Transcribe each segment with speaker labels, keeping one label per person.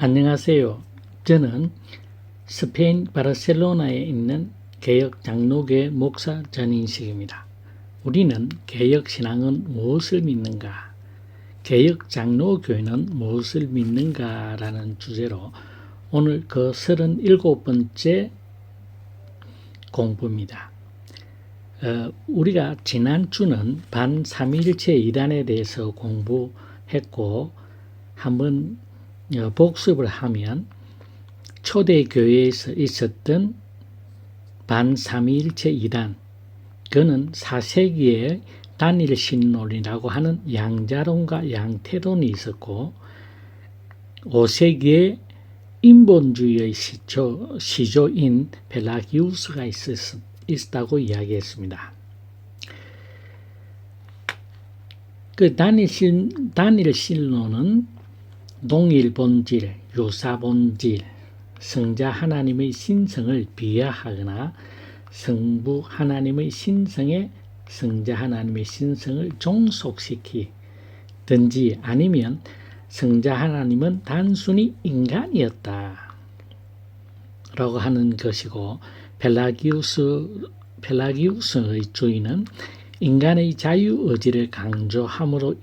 Speaker 1: 안녕하세요. 저는 스페인 바르셀로나에 있는 개역 장로교회 목사 전인식입니다. 우리는 개역 신앙은 무엇을 믿는가? 개역 장로교회는 무엇을 믿는가? 라는 주제로 오늘 그 37번째 공부입니다. 우리가 지난주는 반삼위일체 이단에 대해서 공부했고 한번 복습을 하면 초대교회에서 있었던 반삼위일체 이단, 그는 4세기에 단일 신론이라고 하는 양자론과 양태론이 있었고 5세기에 인본주의의 시조인 펠라기우스가 있었다고 이야기했습니다. 그 단일 신론은 동일 본질, 유사 본질, 성자 하나님의 신성을 비하하거나 성부 하나님의 신성에 성자 하나님의 신성을 종속시키든지 아니면 성자 하나님은 단순히 인간이었다 라고 하는 것이고, 펠라기우스의 주의는 인간의 자유의지를 강조하고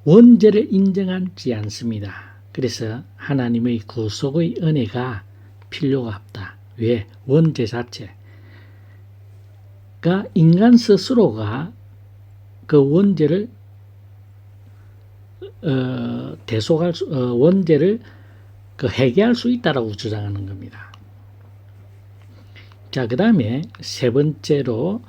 Speaker 1: 원죄를 인정하지 않습니다. 그래서 하나님의 구속의 은혜가 필요가 없다. 왜? 원죄 자체가 인간 스스로가 그 원죄를 원죄를 해결할 수 있다라고 주장하는 겁니다. 자, 그 다음에 세 번째로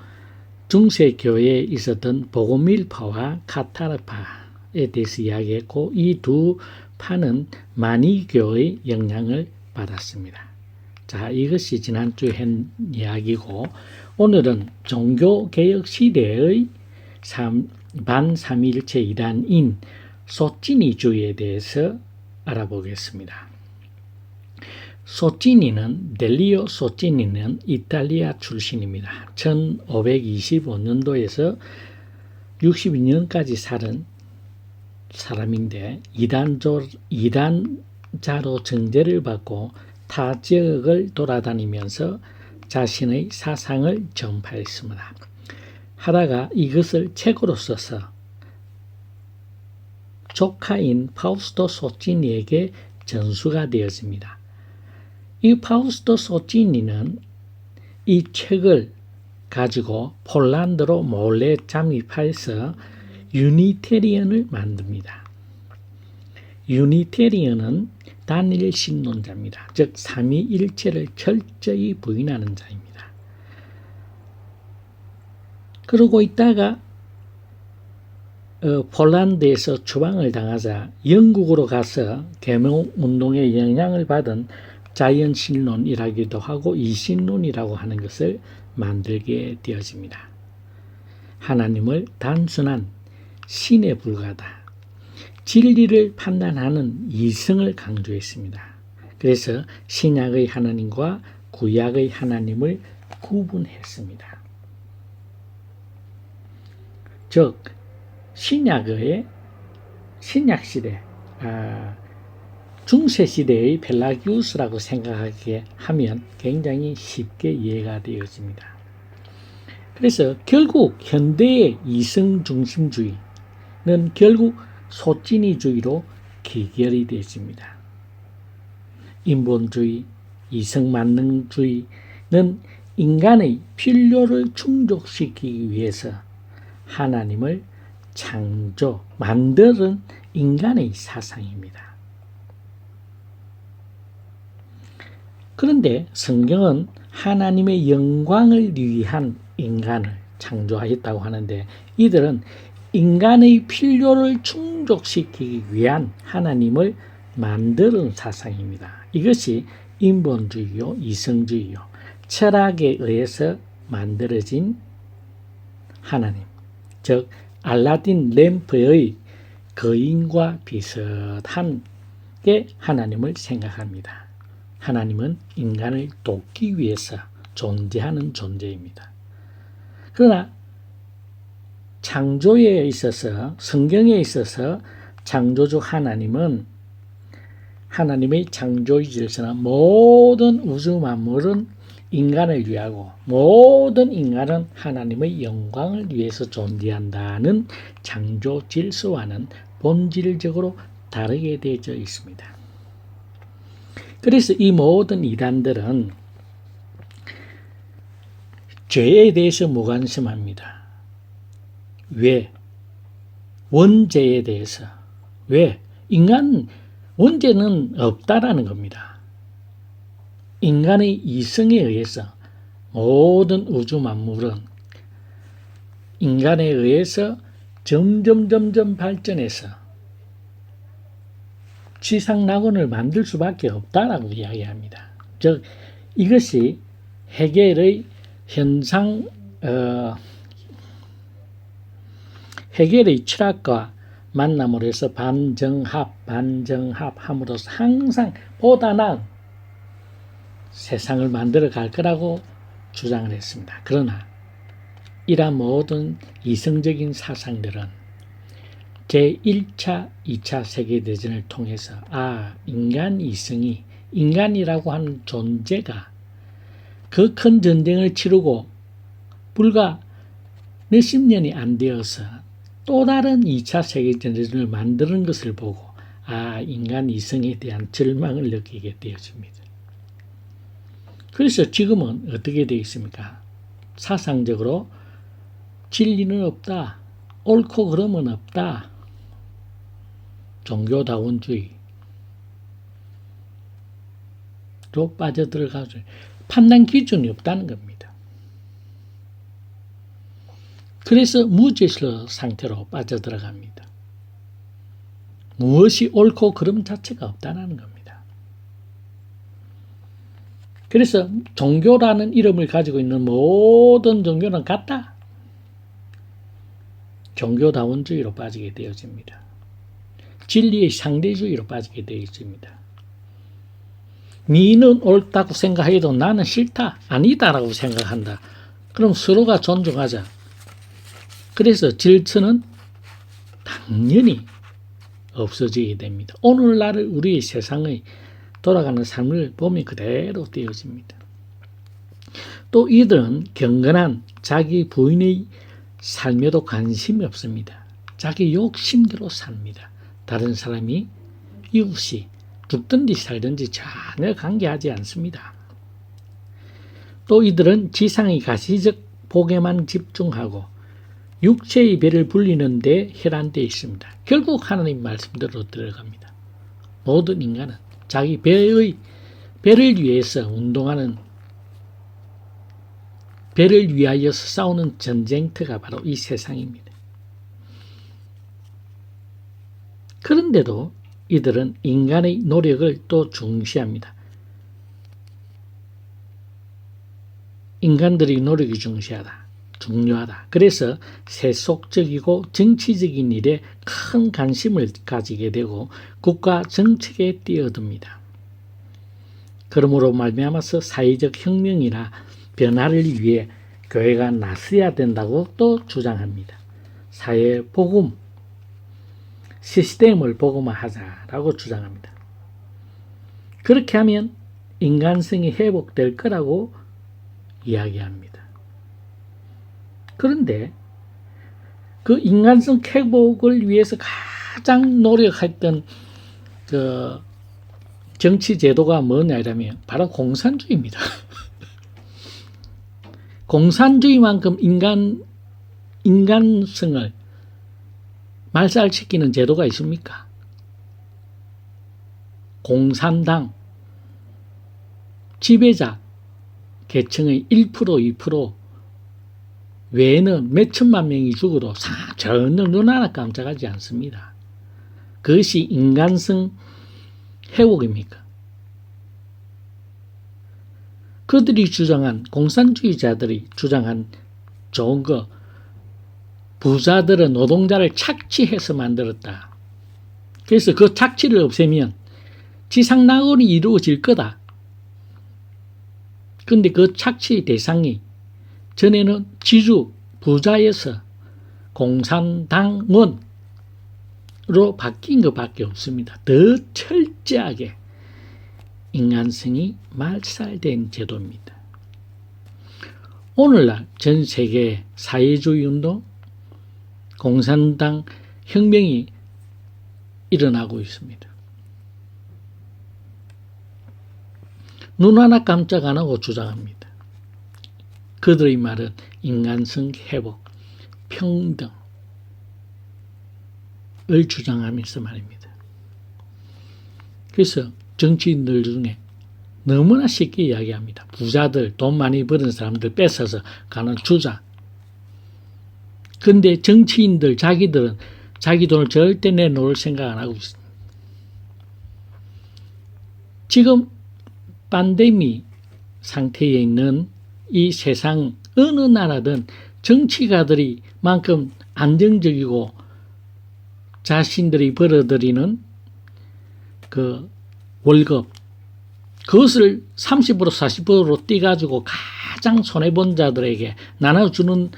Speaker 1: 중세 교회에 있었던 보고밀파와 카타르파에 대해서 이야기했고, 이 두 파는 마니교의 영향을 받았습니다. 자, 이것이 지난주에 한 이야기고, 오늘은 종교개혁 시대의 반삼위일체 이단인 소찌니주의에 대해서 알아보겠습니다. 델리오 소찌니는 이탈리아 출신입니다. 1525년도에서 62년까지 살은 사람인데 이단자로 정죄를 받고 타 지역을 돌아다니면서 자신의 사상을 전파했습니다. 하다가 이것을 책으로 써서 조카인 파우스토 소찌니에게 전수가 되었습니다. 이 파우스토 소찌니는 이 책을 가지고 폴란드로 몰래 잠입해서 유니테리언을 만듭니다. 유니테리언은 단일 신론자입니다. 즉 삼위일체를 철저히 부인하는 자입니다. 그러고 있다가 폴란드에서 추방을 당하자 영국으로 가서 계몽운동의 영향을 받은 자연신론이라기도 하고 이신론이라고 하는 것을 만들게 되어집니다. 하나님을 단순한 신에 불과하다, 진리를 판단하는 이성을 강조했습니다. 그래서 신약의 하나님과 구약의 하나님을 구분했습니다. 즉 신약시대, 중세시대의 펠라기우스라고 생각하게 하면 굉장히 쉽게 이해가 되어집니다. 그래서 결국 현대의 이성중심주의는 결국 소찌니주의로 귀결이 되어집니다. 인본주의, 이성만능주의는 인간의 필요를 충족시키기 위해서 하나님을 만드는 인간의 사상입니다. 그런데 성경은 하나님의 영광을 위한 인간을 창조하였다고 하는데, 이들은 인간의 필요를 충족시키기 위한 하나님을 만드는 사상입니다. 이것이 인본주의요, 이성주의요, 철학에 의해서 만들어진 하나님, 즉 알라딘 램프의 거인과 비슷한 게 하나님을 생각합니다. 하나님은 인간을 돕기 위해서 존재하는 존재입니다. 그러나 창조에 있어서, 성경에 있어서 창조주 하나님은 하나님의 창조의 질서는 모든 우주 만물은 인간을 위하고 모든 인간은 하나님의 영광을 위해서 존재한다는 창조 질서와는 본질적으로 다르게 되어져 있습니다. 그래서 이 모든 이단들은 죄에 대해서 무관심합니다. 왜? 원죄에 대해서. 왜? 인간 원죄는 없다라는 겁니다. 인간의 이성에 의해서 모든 우주 만물은 인간에 의해서 점점 발전해서 지상낙원을 만들 수밖에 없다라고 이야기합니다. 즉 이것이 헤겔의 헤겔의 철학과 만남으로 해서 반정합함으로써 항상 보다 나은 세상을 만들어 갈 거라고 주장을 했습니다. 그러나 이러한 모든 이성적인 사상들은 제1차, 2차 세계대전을 통해서 인간 이성이 인간이라고 하는 존재가 그 큰 전쟁을 치르고 불과 몇십 년이 안 되어서 또 다른 2차 세계대전을 만드는 것을 보고 인간 이성에 대한 절망을 느끼게 되어집니다. 그래서 지금은 어떻게 되어 있습니까? 사상적으로 진리는 없다. 옳고 그름은 없다. 종교다원주의로 빠져들어가서 판단 기준이 없다는 겁니다. 그래서 무질서 상태로 빠져들어갑니다. 무엇이 옳고 그름 자체가 없다는 겁니다. 그래서 종교라는 이름을 가지고 있는 모든 종교는 같다. 종교다원주의로 빠지게 되어집니다. 진리의 상대주의로 빠지게 되어 있습니다. 니는 옳다고 생각해도 나는 싫다, 아니다라고 생각한다. 그럼 서로가 존중하자. 그래서 질서는 당연히 없어지게 됩니다. 오늘날 우리의 세상의 돌아가는 삶을 보면 그대로 되어집니다. 또 이들은 경건한 자기 부인의 삶에도 관심이 없습니다. 자기 욕심대로 삽니다. 다른 사람이 이웃이 죽든지 살든지 전혀 관계하지 않습니다. 또 이들은 지상의 가시적 복에만 집중하고 육체의 배를 불리는 데 혈안되어 있습니다. 결국 하나님 말씀대로 들어갑니다. 모든 인간은 자기 배를 위해서 운동하는, 배를 위하여서 싸우는 전쟁터가 바로 이 세상입니다. 그런데도 이들은 인간의 노력을 또 중시합니다. 인간들의 노력이 중요하다. 그래서 세속적이고 정치적인 일에 큰 관심을 가지게 되고 국가 정책에 뛰어듭니다. 그러므로 말미암아서 사회적 혁명이나 변화를 위해 교회가 나서야 된다고 또 주장합니다. 사회 복음, 시스템을 복음화하자라고 주장합니다. 그렇게 하면 인간성이 회복될 거라고 이야기합니다. 그런데 그 인간성 회복을 위해서 가장 노력했던 그 정치 제도가 뭐냐면 바로 공산주의입니다. 공산주의만큼 인간성을 말살시키는 제도가 있습니까? 공산당 지배자 계층의 1%, 2% 외에는 몇 천만 명이 죽어도 전혀 눈 하나 깜짝하지 않습니다. 그것이 인간성 회복입니까? 그들이 주장한, 공산주의자들이 주장한 좋은 거, 부자들은 노동자를 착취해서 만들었다. 그래서 그 착취를 없애면 지상낙원이 이루어질 거다. 그런데 그 착취 대상이 전에는 지주, 부자에서 공산당원, 바뀐 것밖에 없습니다. 더 철저하게 인간성이 말살된 제도입니다. 오늘날 전 세계 사회주의 운동, 공산당 혁명이 일어나고 있습니다. 눈 하나 깜짝 안 하고 주장합니다. 그들의 말은 인간성 회복, 평등을 주장하면서 말입니다. 그래서 정치인들 중에 너무나 쉽게 이야기합니다. 부자들, 돈 많이 버는 사람들 뺏어서 가는 주장. 근데 정치인들, 자기들은 자기 돈을 절대 내놓을 생각 안 하고 있습니다. 지금 팬데믹 상태에 있는 이 세상 어느 나라든 정치가들이 만큼 안정적이고 자신들이 벌어들이는 그 월급, 그것을 30% 40%로 떼가지고 가장 손해본 자들에게 나눠주는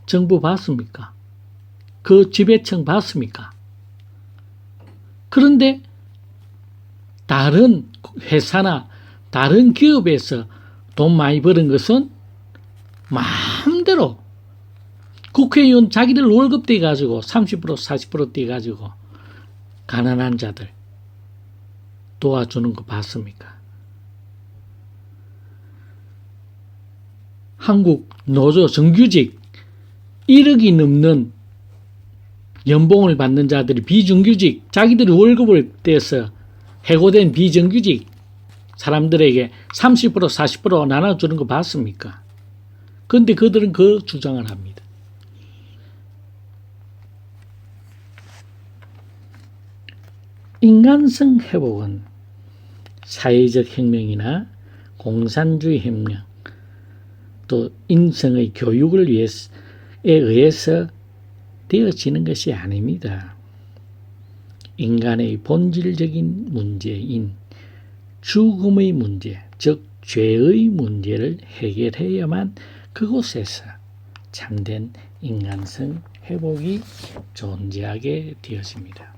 Speaker 1: 정부 봤습니까? 그 지배층 봤습니까? 그런데 다른 회사나 다른 기업에서 돈 많이 버는 것은 마음대로 국회의원 자기들 월급 떼가지고 30% 40% 떼가지고 가난한 자들 도와주는 거 봤습니까? 한국 노조 정규직 1억이 넘는 연봉을 받는 자들이 비정규직, 자기들이 월급을 떼서 해고된 비정규직 사람들에게 30% 40% 나눠주는 거 봤습니까? 그런데 그들은 그 주장을 합니다. 인간성 회복은 사회적 혁명이나 공산주의 혁명, 또 인성의 교육을 의해서 되어지는 것이 아닙니다. 인간의 본질적인 문제인 죽음의 문제, 즉 죄의 문제를 해결해야만 그곳에서 참된 인간성 회복이 존재하게 되었습니다.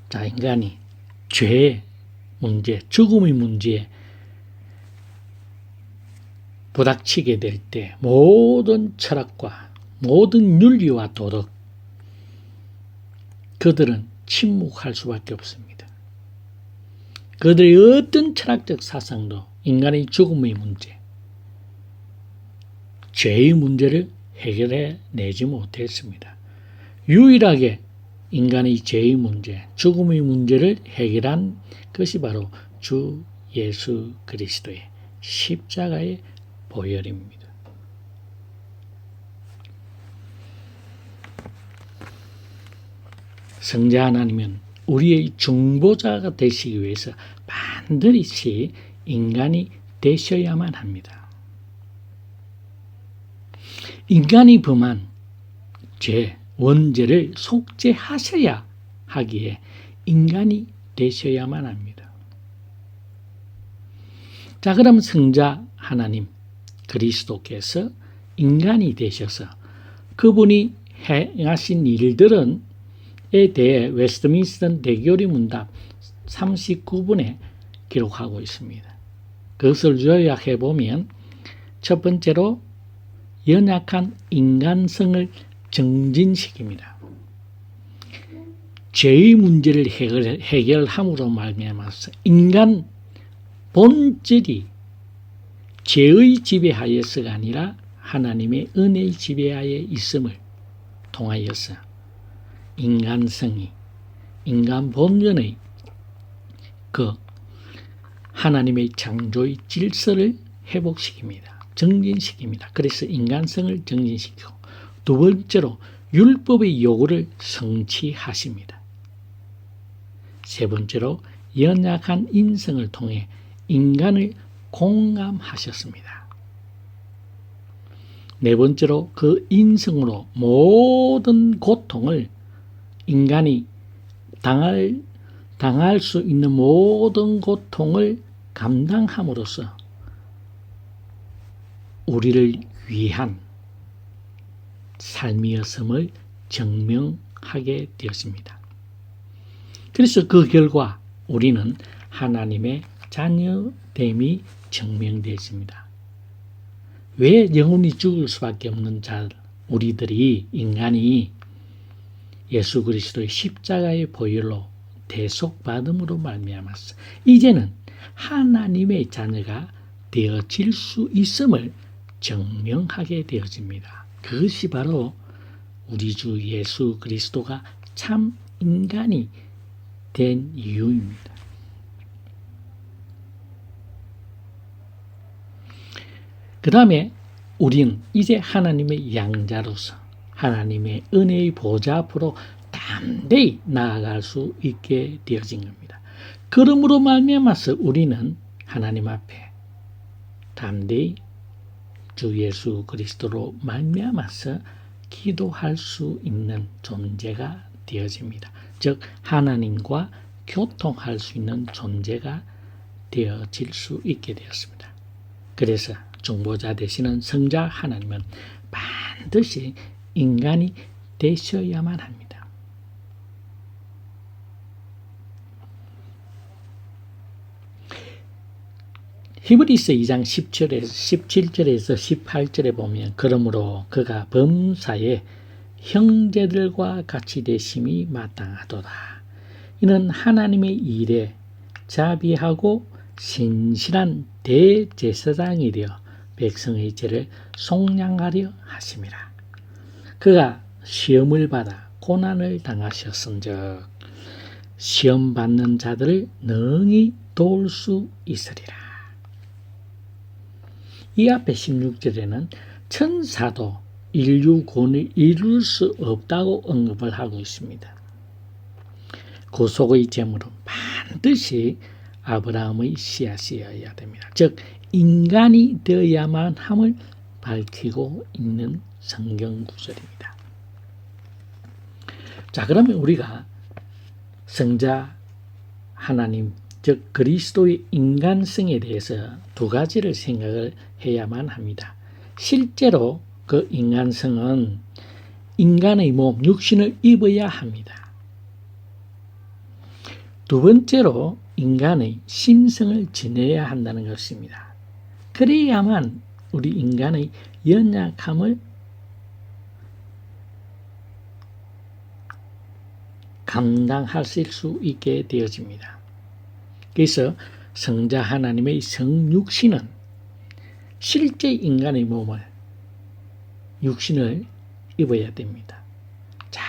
Speaker 1: 자, 인간이 죄의 문제, 죽음의 문제에 부닥치게 될 때 모든 철학과 모든 윤리와 도덕, 그들은 침묵할 수밖에 없습니다. 그들의 어떤 철학적 사상도 인간의 죽음의 문제, 죄의 문제를 해결해 내지 못했습니다. 유일하게 인간의 죄의 문제, 죽음의 문제를 해결한 것이 바로 주 예수 그리스도의 십자가의 보혈입니다. 성자 하나님은 우리의 중보자가 되시기 위해서 반드시 인간이 되셔야만 합니다. 인간이 범한 죄, 원죄를 속죄하셔야 하기에 인간이 되셔야만 합니다. 자, 그럼 성자 하나님 그리스도께서 인간이 되셔서 그분이 행하신 일들은 에 대해 웨스트민스터 대교리 문답 39분에 기록하고 있습니다. 그것을 요약해 보면 첫 번째로 연약한 인간성을 정진시킵니다. 죄의 문제를 해결함으로 말미암아서 인간 본질이 죄의 지배하에서가 아니라 하나님의 은혜의 지배하에 있음을 통하여서 인간성이, 인간 본연의 그 하나님의 창조의 질서를 회복시킵니다. 정진시킵니다. 그래서 인간성을 정진시키고, 두 번째로 율법의 요구를 성취하십니다. 세 번째로 연약한 인성을 통해 인간을 공감하셨습니다. 네 번째로 그 인성으로 모든 고통을 인간이 당할 수 있는 모든 고통을 감당함으로써 우리를 위한 삶이었음을 증명하게 되었습니다. 그래서 그 결과 우리는 하나님의 자녀됨이 증명되었습니다. 왜 영혼이 죽을 수밖에 없는 우리들이 인간이 예수 그리스도의 십자가의 보혈로 대속받음으로 말미암았어. 이제는 하나님의 자녀가 되어질 수 있음을 증명하게 되어집니다. 그것이 바로 우리 주 예수 그리스도가 참 인간이 된 이유입니다. 그 다음에 우리는 이제 하나님의 양자로서 하나님의 은혜의 보좌 앞으로 담대히 나아갈 수 있게 되어진 겁니다. 그러므로 말미암아서 우리는 하나님 앞에 담대히 주 예수 그리스도로 말미암아서 기도할 수 있는 존재가 되어집니다. 즉 하나님과 교통할 수 있는 존재가 되어질 수 있게 되었습니다. 그래서 중보자 되시는 성자 하나님은 반드시 인간이 되셔야만 합니다. 히브리서 2장 17절에서 18절에 보면 그러므로 그가 범사에 형제들과 같이 되심이 마땅하도다. 이는 하나님의 일에 자비하고 신실한 대제사장이 되어 백성의 죄를 속량하려 하심이라. 그가 시험을 받아 고난을 당하셨은즉 시험 받는 자들을 능히 도울 수 있으리라. 이 앞에 16절에는 천사도 인류 구원을 이룰 수 없다고 언급을 하고 있습니다. 구속의 제물은 반드시 아브라함의 씨앗이어야 됩니다. 즉 인간이 되어야만 함을 밝히고 있는 성경 구절입니다. 자, 그러면 우리가 성자 하나님, 즉 그리스도의 인간성에 대해서 두 가지를 생각을 해야만 합니다. 실제로 그 인간성은 인간의 몸, 육신을 입어야 합니다. 두 번째로 인간의 심성을 지내야 한다는 것입니다. 그래야만 우리 인간의 연약함을 감당하실 수 있게 되어집니다. 그래서 성자 하나님의 성육신은 실제 인간의 몸을, 육신을 입어야 됩니다. 자,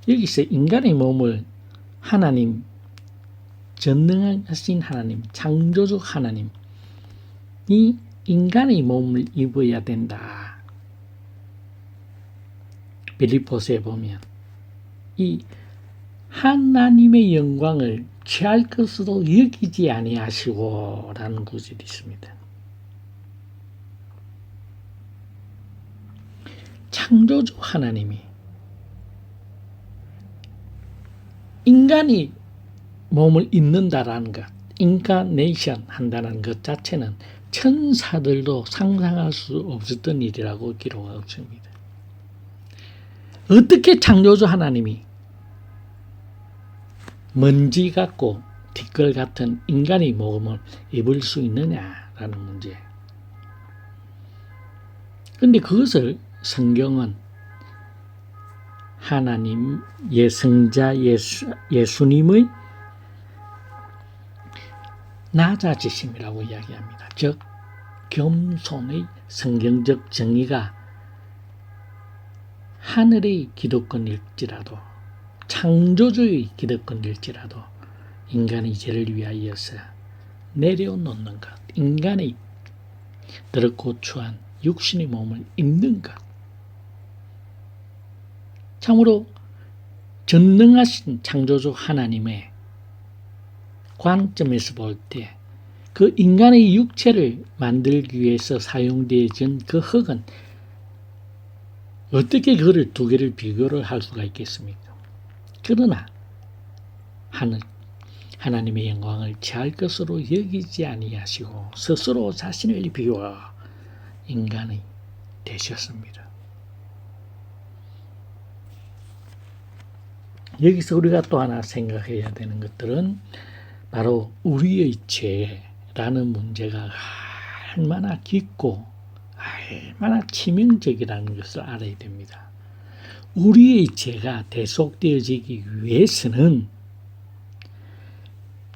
Speaker 1: 여기서 인간의 몸을 하나님, 전능하신 하나님, 창조주 하나님이 인간의 몸을 입어야 된다. 빌립보서에 보면 이 하나님의 영광을 취할 것으로 여기지 아니하시고 라는 구절이 있습니다. 창조주 하나님이 인간이 몸을 입는다라는 것, 인카네이션 한다는 것 자체는 천사들도 상상할 수 없었던 일이라고 기록하고 있습니다. 어떻게 창조주 하나님이 먼지 같고 티끌 같은 인간의 몸을 입을 수 있느냐라는 문제. 그런데 그것을 성경은 하나님의 성자 예수님의 낮아지심이라고 이야기합니다. 즉 겸손의 성경적 정의가 하늘의 기득권일지라도 창조주의 기득권일지라도 인간의 죄를 위하여서 내려놓는 것, 인간의 더럽고 추한 육신의 몸을 입는 것, 참으로 전능하신 창조주 하나님의 관점에서 볼 때 그 인간의 육체를 만들기 위해서 사용되어진 그 흙은 어떻게 그를 두 개를 비교를 할 수가 있겠습니까? 그러나 하나님의 영광을 취할 것으로 여기지 아니하시고 스스로 자신을 비워 인간이 되셨습니다. 여기서 우리가 또 하나 생각해야 되는 것들은 바로 우리의 죄라는 문제가 얼마나 깊고 얼마나 치명적이라는 것을 알아야 됩니다. 우리의 죄가 대속되어지기 위해서는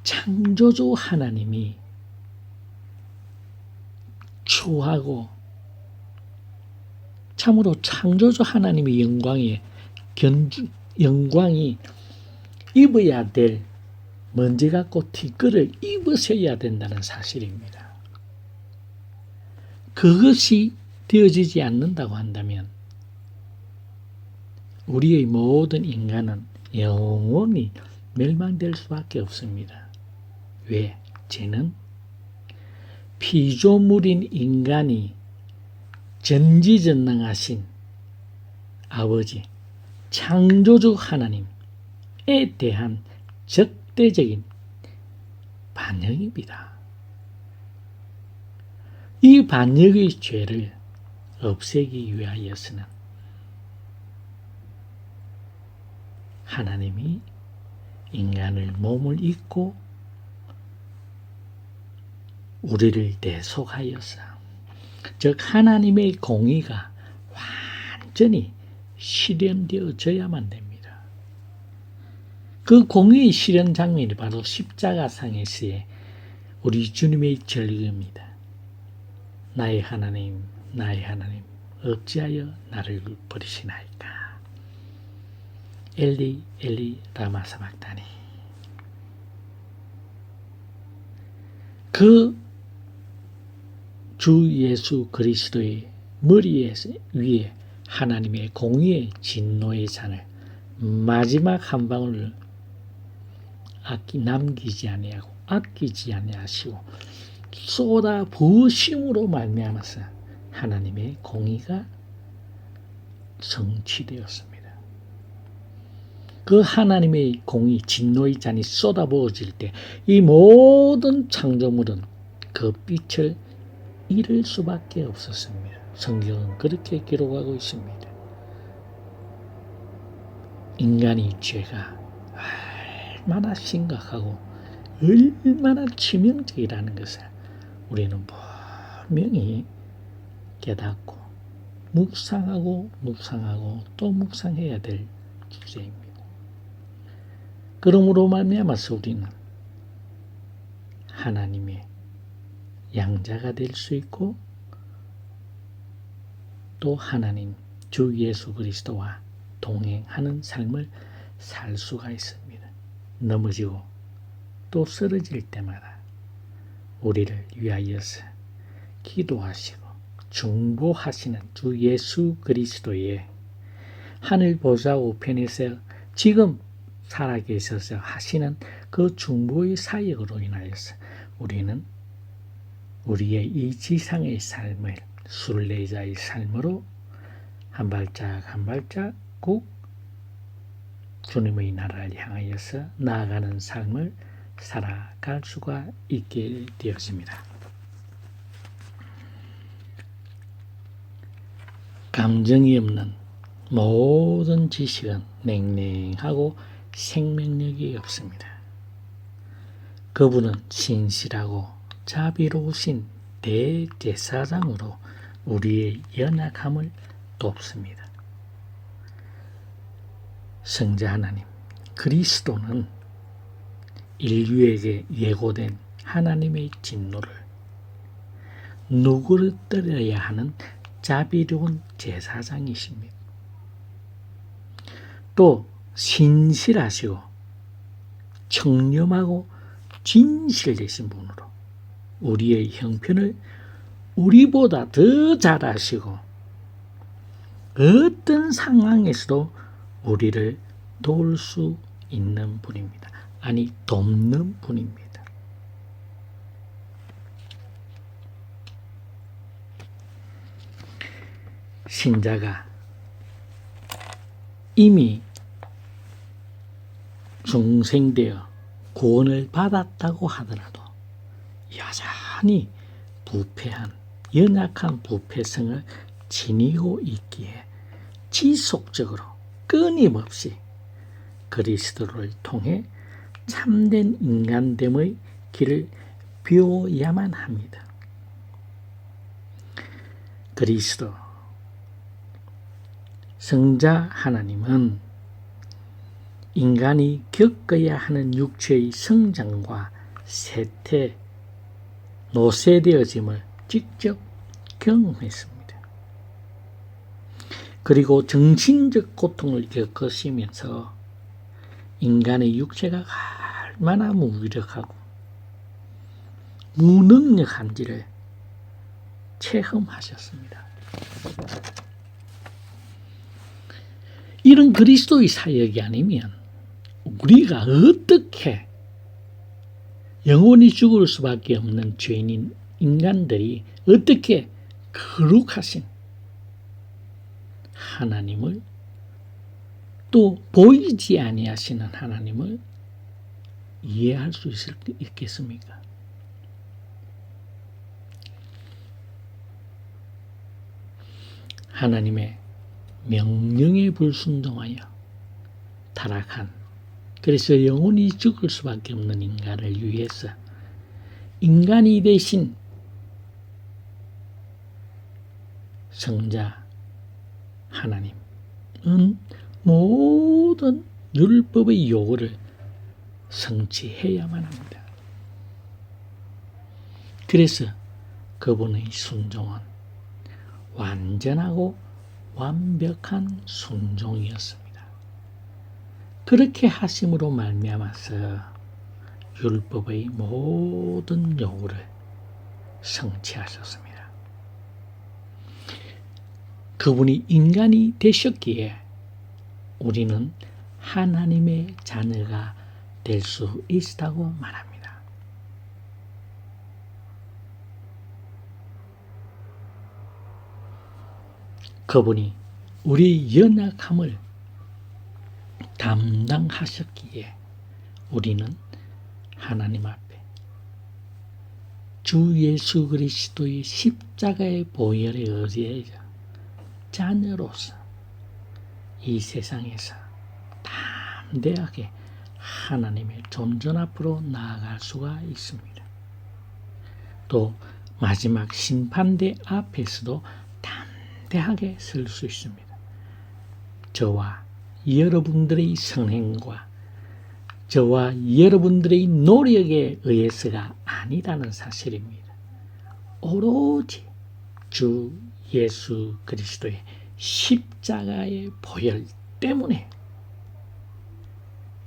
Speaker 1: 창조주 하나님이 추하고 참으로 창조주 하나님의 영광이 입어야 될 먼지 같고 티끌을 입으셔야 된다는 사실입니다. 그것이 되어지지 않는다고 한다면 우리의 모든 인간은 영원히 멸망될 수밖에 없습니다. 왜? 죄는 피조물인 인간이 전지전능하신 아버지 창조주 하나님에 대한 적대적인 반역입니다. 이 반역의 죄를 없애기 위하여서는 하나님이 인간을 몸을 입고 우리를 대속하여서 즉 하나님의 공의가 완전히 실현되어져야만 됩니다. 그 공의의 실현 장면이 바로 십자가상에서의 우리 주님의 절규입니다. 나의 하나님, 나의 하나님, 어찌하여 나를 버리시나이까. 엘리, 엘리, 라마 사박다니. 그 주 예수 그리스도의 머리 위에 하나님의 공의의 진노의 잔을 마지막 한 방울을 남기지 아니하고 아끼지 아니하시고 쏟아 부으심으로 말미암아서 하나님의 공의가 성취되었습니다. 그 하나님의 공의 진노의 잔이 쏟아 부어질 때 이 모든 창조물은 그 빛을 잃을 수밖에 없었습니다. 성경은 그렇게 기록하고 있습니다. 인간의 죄가 얼마나 심각하고 얼마나 치명적이라는 것을 우리는 분명히 깨닫고 묵상하고 또 묵상해야 될 주제입니다. 그러므로 말미암아서 우리는 하나님의 양자가 될 수 있고 또 하나님 주 예수 그리스도와 동행하는 삶을 살 수가 있습니다. 넘어지고 또 쓰러질 때마다 우리를 위하여서 기도하시고 중보하시는 주 예수 그리스도의 하늘 보좌 우편에서 지금 살아계셔서 하시는 그 중보의 사역으로 인하여서 우리는 우리의 이 지상의 삶을 순례자의 삶으로 한 발짝 한 발자국 주님의 나라를 향하여서 나아가는 삶을 살아갈 수가 있게 되었습니다. 감정이 없는 모든 지식은 냉랭하고 생명력이 없습니다. 그분은 신실하고 자비로우신 대제사장으로 우리의 연약함을 돕습니다. 성자 하나님, 그리스도는 인류에게 예고된 하나님의 진노를 누그러뜨려야 하는 자비로운 제사장이십니다. 또 신실하시고 청렴하고 진실되신 분으로 우리의 형편을 우리보다 더 잘 아시고 어떤 상황에서도 우리를 도울 수 있는 분입니다. 아니, 돕는 분입니다. 신자가 이미 중생되어 구원을 받았다고 하더라도 여전히 부패한 연약한 부패성을 지니고 있기에 지속적으로 끊임없이 그리스도를 통해 참된 인간됨의 길을 비워야만 합니다. 그리스도, 성자 하나님은 인간이 겪어야 하는 육체의 성장과 쇠퇴, 노쇠되어짐을 직접 경험했습니다. 그리고 정신적 고통을 겪으시면서 인간의 육체가 얼마나 무기력하고 무능력한지를 체험하셨습니다. 이런 그리스도의 사역이 아니면 우리가 어떻게 영원히 죽을 수밖에 없는 죄인인 인간들이 어떻게 거룩하신 하나님을, 또 보이지 아니하시는 하나님을 이해할 수 있겠습니까? 하나님의 명령에 불순종하여 타락한, 그래서 영원히 죽을 수밖에 없는 인간을 위해서 인간이 되신 성자 하나님은 모든 율법의 요구를 성취해야만 합니다. 그래서 그분의 순종은 완전하고 완벽한 순종이었습니다. 그렇게 하심으로 말미암아서 율법의 모든 요구를 성취하셨습니다. 그분이 인간이 되셨기에 우리는 하나님의 자녀가 될 수 있다고 말합니다. 그분이 우리 연약함을 담당하셨기에 우리는 하나님 앞에 주 예수 그리스도의 십자가의 보혈에 의지해 자녀로서 이 세상에서 담대하게 하나님의 존전 앞으로 나아갈 수가 있습니다. 또 마지막 심판대 앞에서도 담대하게 설 수 있습니다. 저와 여러분들의 선행과 저와 여러분들의 노력에 의해서가 아니라는 사실입니다. 오로지 주 예수 그리스도의 십자가의 보혈 때문에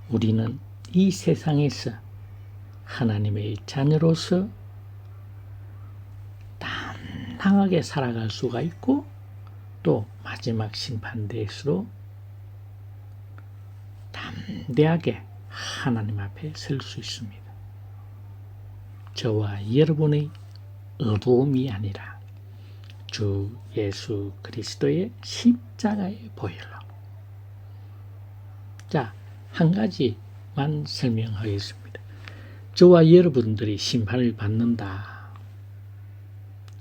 Speaker 1: 우리는 이 세상에서 하나님의 자녀로서 당당하게 살아갈 수가 있고, 또 마지막 심판대에서도 담대하게 하나님 앞에 설 수 있습니다. 저와 여러분의 어두움이 아니라 주 예수 그리스도의 십자가의 보혈로. 자, 한 가지만 설명하겠습니다. 저와 여러분들이 심판을 받는다.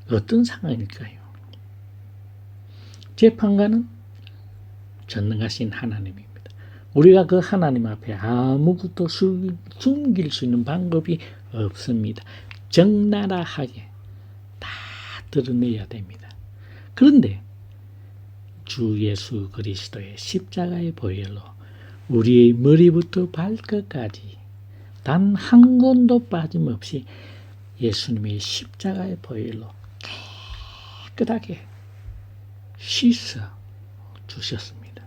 Speaker 1: 어떤 상황일까요? 재판관은 전능하신 하나님입니다. 우리가 그 하나님 앞에 아무것도 숨길 수 있는 방법이 없습니다. 적나라하게 다 드러내야 됩니다. 그런데 주 예수 그리스도의 십자가의 보혈로 우리의 머리부터 발끝까지 단 한 건도 빠짐없이 예수님의 십자가의 보혈로 깨끗하게 씻어 주셨습니다.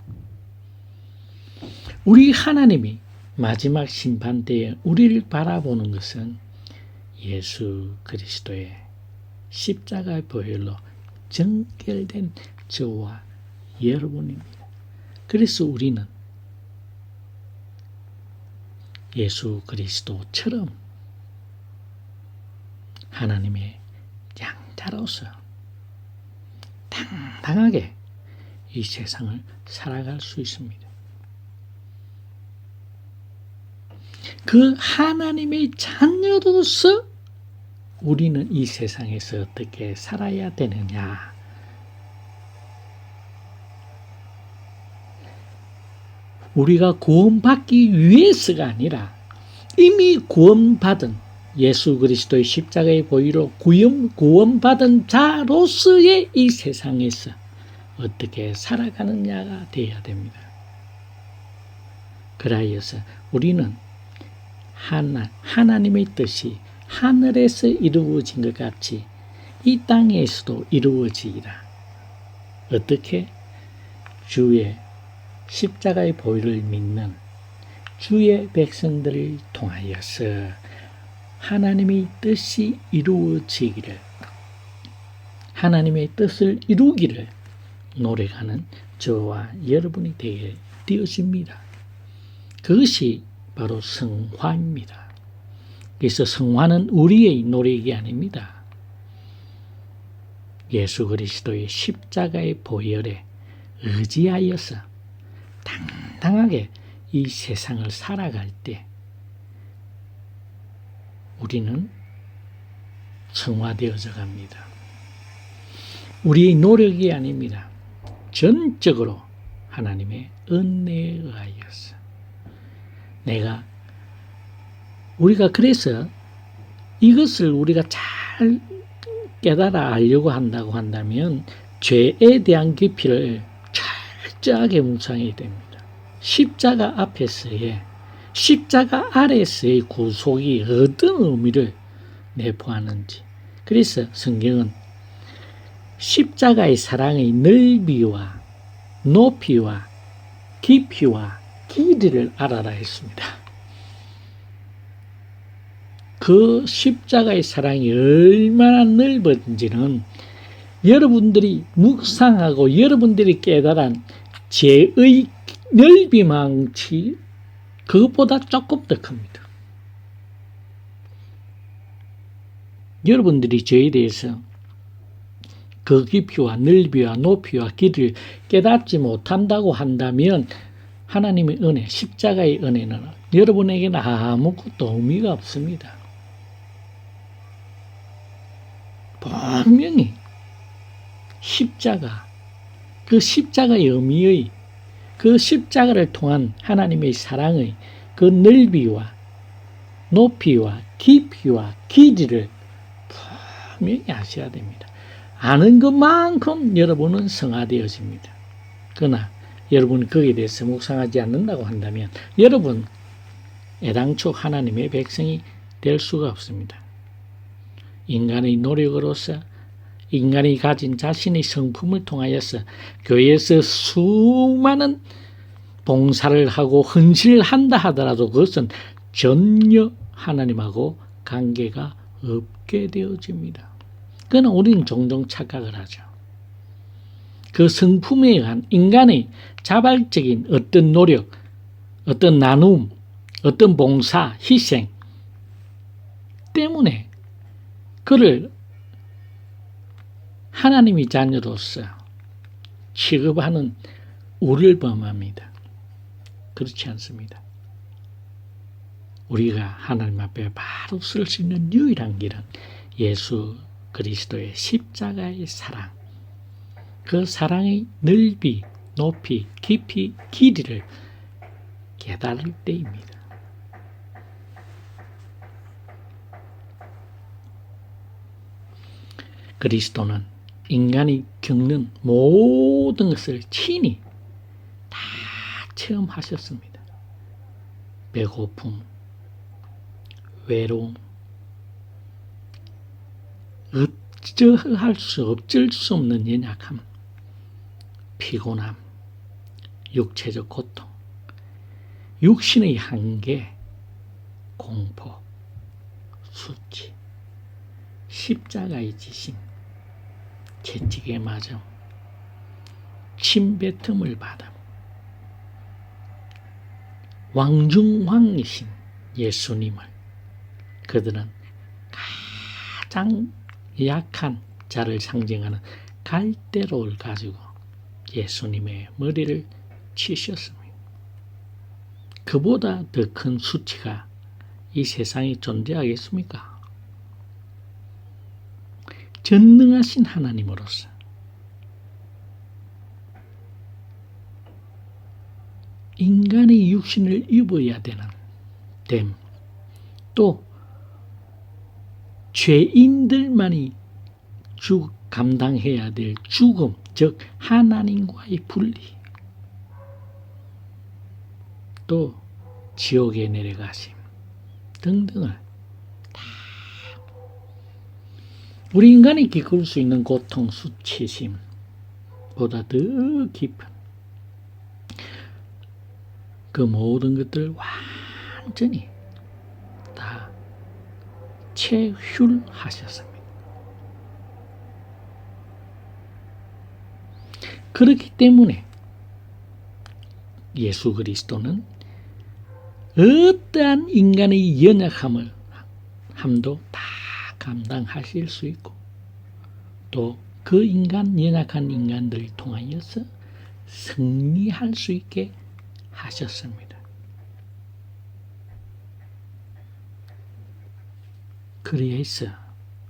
Speaker 1: 우리 하나님이 마지막 심판 때에 우리를 바라보는 것은 예수 그리스도의 십자가의 보혈로 정결된 저와 여러분입니다. 그래서 우리는 예수 그리스도처럼 하나님의 양자로서 당당하게 이 세상을 살아갈 수 있습니다. 그 하나님의 자녀로서 우리는 이 세상에서 어떻게 살아야 되느냐? 우리가 구원받기 위해서가 아니라 이미 구원받은 예수 그리스도의 십자가의 보혈로 구원받은 자로서의 이 세상에서 어떻게 살아가느냐가 되어야 됩니다. 그라하여서 우리는 하나님의 뜻이 하늘에서 이루어진 것 같이 이 땅에서도 이루어지리라. 어떻게? 주의 십자가의 보혈을 믿는 주의 백성들을 통하여서 하나님의 뜻이 이루어지기를, 하나님의 뜻을 이루기를 노력하는 저와 여러분이 되게 되어집니다. 그것이 바로 성화입니다. 그래서 성화는 우리의 노력이 아닙니다. 예수 그리스도의 십자가의 보혈에 의지하여서 당당하게 이 세상을 살아갈 때 우리는 성화되어져 갑니다. 우리의 노력이 아닙니다. 전적으로 하나님의 은혜에 의하여서. 우리가 그래서 이것을 우리가 잘 깨달아 알려고 한다고 한다면 죄에 대한 깊이를 철저하게 묵상해야 됩니다. 십자가 앞에서의, 십자가 아래서의 구속이 어떤 의미를 내포하는지. 그래서 성경은 십자가의 사랑의 넓이와 높이와 깊이와 길이를 알아라 했습니다. 그 십자가의 사랑이 얼마나 넓은지는 여러분들이 묵상하고 여러분들이 깨달은 죄의 넓이만치 그것보다 조금 더 큽니다. 여러분들이 죄에 대해서 그 깊이와 넓이와 높이와 길이를 깨닫지 못한다고 한다면 하나님의 은혜, 십자가의 은혜는 여러분에게는 아무것도 의미가 없습니다. 분명히 십자가, 그 십자가의 의미의 그 십자가를 통한 하나님의 사랑의 그 넓이와 높이와 깊이와 길이를 분명히 아셔야 됩니다. 아는 것만큼 여러분은 성화되어집니다. 그러나 여러분이 거기에 대해서 묵상하지 않는다고 한다면 여러분 애당초 하나님의 백성이 될 수가 없습니다. 인간의 노력으로서 인간이 가진 자신의 성품을 통하여서 교회에서 수많은 봉사를 하고 헌신을 한다 하더라도 그것은 전혀 하나님하고 관계가 없게 되어집니다. 그러나 우리는 종종 착각을 하죠. 그 성품에 의한 인간의 자발적인 어떤 노력, 어떤 나눔, 어떤 봉사, 희생 때문에 그를 하나님의 자녀로서 취급하는 우리를 범합니다. 그렇지 않습니다. 우리가 하나님 앞에 바로 설 수 있는 유일한 길은 예수 그리스도의 십자가의 사랑, 그 사랑의 넓이, 높이, 깊이, 길이를 깨달을 때입니다. 그리스도는 인간이 겪는 모든 것을 친히 다 체험하셨습니다. 배고픔, 외로움, 어쩔 수 없는 연약함, 피곤함, 육체적 고통, 육신의 한계, 공포, 수치, 십자가의 지심, 채찍에 맞음, 침뱉음을 받음, 왕중왕이신 예수님을 그들은 가장 약한 자를 상징하는 갈대로를 가지고 예수님의 머리를 치셨습니다. 그보다 더 큰 수치가 이 세상에 존재하겠습니까? 전능하신 하나님으로서 인간의 육신을 입어야 되는 됨, 또 죄인들만이 감당해야 될 죽음, 즉 하나님과의 분리, 또 지옥에 내려가심 등등을 다 우리 인간이 겪을 수 있는 고통, 수치심보다 더 깊은 그 모든 것들을 완전히 다 체휼하셨습니다. 그렇기 때문에 예수 그리스도는 어떠한 인간의 연약함도 다 감당하실 수 있고, 또 그 연약한 인간들을 통하여서 승리할 수 있게 하셨습니다. 그래서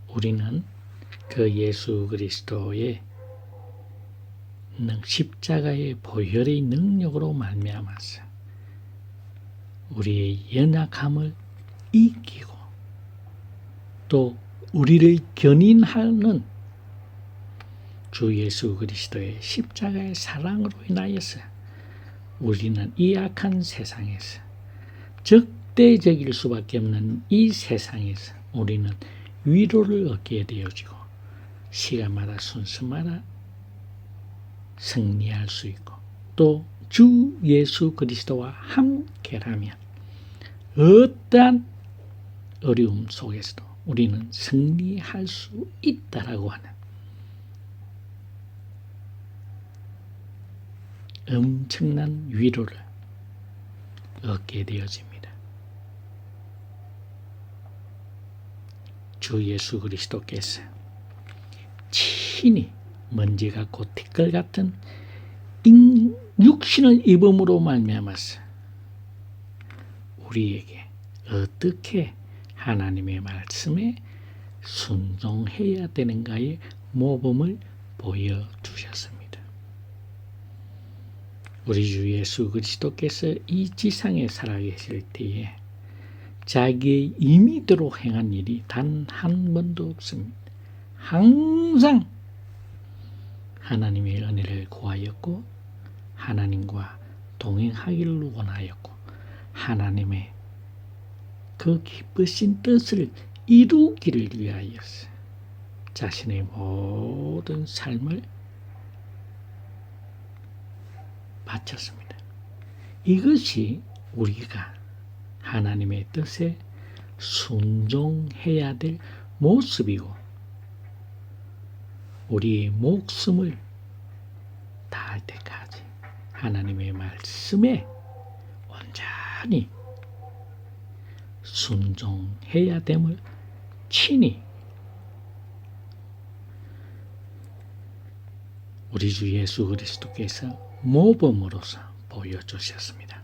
Speaker 1: 우리는 그 예수 그리스도의 십자가의 보혈의 능력으로 말미암아서 우리의 연약함을 이기고 또 우리를 견인하는 주 예수 그리스도의 십자가의 사랑으로 인하여서 우리는 이 악한 세상에서, 적대적일 수밖에 없는 이 세상에서 우리는 위로를 얻게 되어지고 시간마다 순서마다 승리할 수 있고, 또 주 예수 그리스도와 함께라면 어떠한 어려움 속에서도 우리는 승리할 수 있다라고 하는 엄청난 위로를 얻게 되어집니다. 주 예수 그리스도께서 친히 먼지 같고 티끌 같은 육신을 입음으로 말미암아서 우리에게 어떻게 하나님의 말씀에 순종해야 되는가의 모범을 보여주셨습니다. 우리 주 예수 그리스도께서 이 지상에 살아계실 때에 자기의 임의대로 행한 일이 단 한 번도 없습니다. 항상 하나님의 은혜를 구하였고 하나님과 동행하기를 원하였고 하나님의 그 기쁘신 뜻을 이루기를 위하여서 자신의 모든 삶을 바쳤습니다. 이것이 우리가 하나님의 뜻에 순종해야 될 모습이고 우리의 목숨을 다할 때까지 하나님의 말씀에 온전히 순종해야 됨을 친히 우리 주 예수 그리스도께서 모범으로서 보여주셨습니다.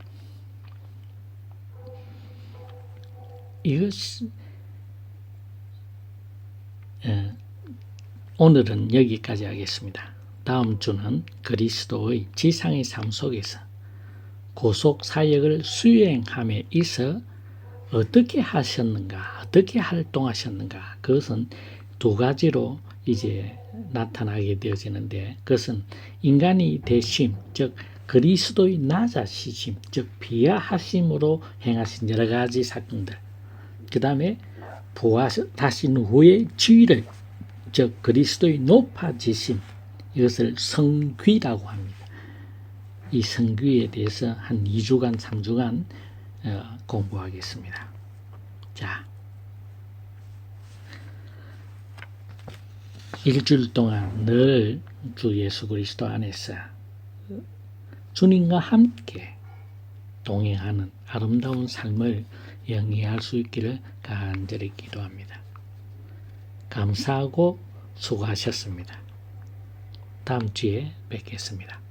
Speaker 1: 이것이 오늘은 여기까지 하겠습니다. 다음 주는 그리스도의 지상의 삶 속에서 고속 사역을 수행함에 있어 어떻게 하셨는가, 어떻게 활동하셨는가, 그것은 두 가지로 이제 나타나게 되어지는데, 그것은 인간이 되심, 즉 그리스도의 낮아지심, 즉 비하하심으로 행하신 여러 가지 사건들, 그 다음에 부활하신 후의 지위를, 즉 그리스도의 높아지심, 이것을 성귀라고 합니다. 이 성귀에 대해서 한 2주간, 3주간 공부하겠습니다. 자, 일주일 동안 늘 주 예수 그리스도 안에서 주님과 함께 동행하는 아름다운 삶을 영위할 수 있기를 간절히 기도합니다. 감사하고 수고하셨습니다. 다음 주에 뵙겠습니다.